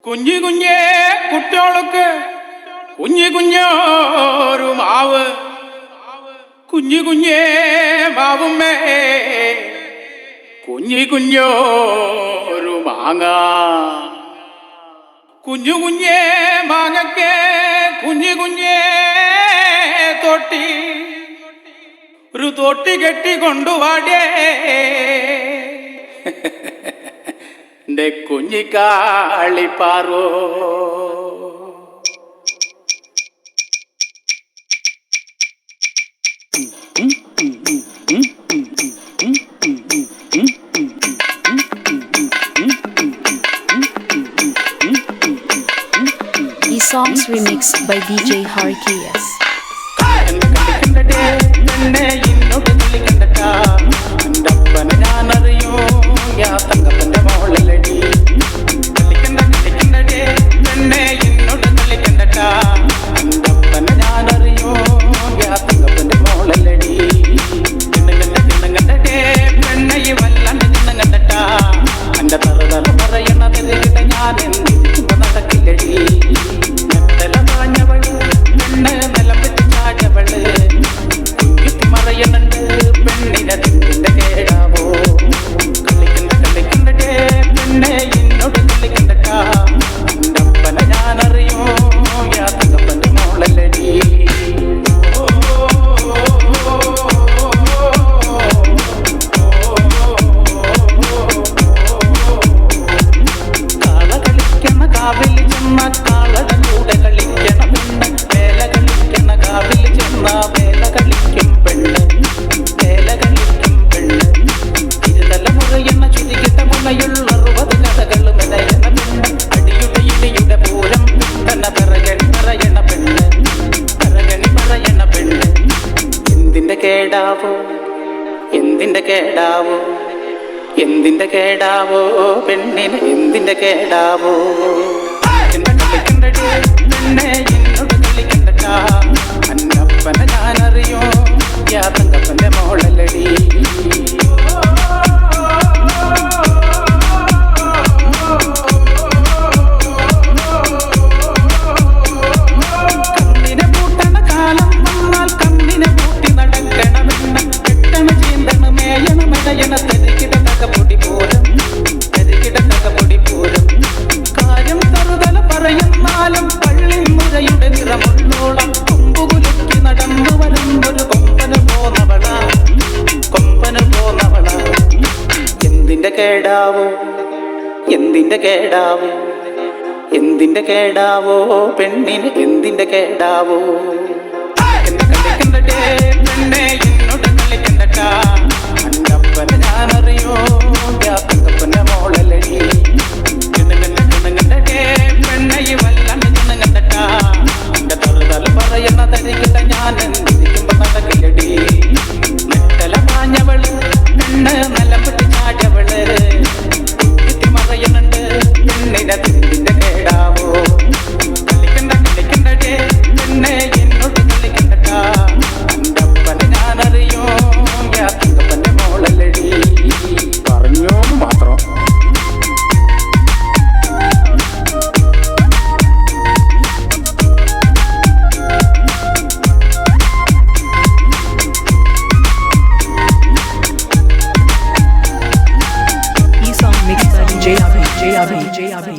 കുഞ്ഞു കുഞ്ഞേ കുട്ടികൾക്ക് കുഞ്ഞു കുഞ്ഞോരു മാവ്, കുഞ്ഞു കുഞ്ഞേ മാവുമ്മേ കുഞ്ഞു കുഞ്ഞോരു മാങ്ങ, കുഞ്ഞു കുഞ്ഞേ മാങ്ങക്കെ കുഞ്ഞു കുഞ്ഞേ തൊട്ടി, ഒരു തൊട്ടി കെട്ടിക്കൊണ്ടുവാടേ എന്റെ കുഞ്ഞിക്കാളിപ്പാറോ. These songs remixed by DJ Harkias. എന്തിന്റെ കേടാവോ, എന്തിന്റെ കേടാവോ പെണ്ണിന് എന്തിന്റെ കേടാവോ. പെണ്ണെ എന്നോട് കളിക്കണ്ടട്ടാ, അന്നപ്പനെ ഞാനറിയോ യാ തങ്കപ്പന്റെ മോളല്ലടി. കേടാവോ എന്തിന്റെ കേടാവോ, എന്തിന്റെ കേടാവോ പെണ്ണിന് എന്തിന്റെ കേടാവോ. പെണ്ണെ എന്നോട് കളിക്കണ്ടട്ടാ, അന്നപ്പനെ ഞാനറിയോ യാ തങ്കപ്പന്റെ മോളല്ലടി. പെണ്ണെ വല്ലാണ്ട് ചിന്നങ്ങണ്ടട്ടാ, എന്റെ തറുതല പറയുന്ന തരികിട്ട ഞാൻ എന്തിരിക്കുമ്പോ നടക്കില്ലടി. മെറ്റല പാഞ്ഞവള് പെണ്ണ് നിലപ്പെട്ട് ചാടിയവള് മറയുന്നുണ്ട് പെണ്ണിനെ തിന്റെ കേടാവോ. കളിക്കണ്ട കളിക്കണ്ടേ പെണ്ണെ എന്നോട് കളിക്കണ്ടട്ടാ, എന്റെ അപ്പനെ ഞാനറിയോ യാ തങ്കപ്പന്റെ മോളല്ലടി. പറഞ്ഞോ മാത്രം. JRB.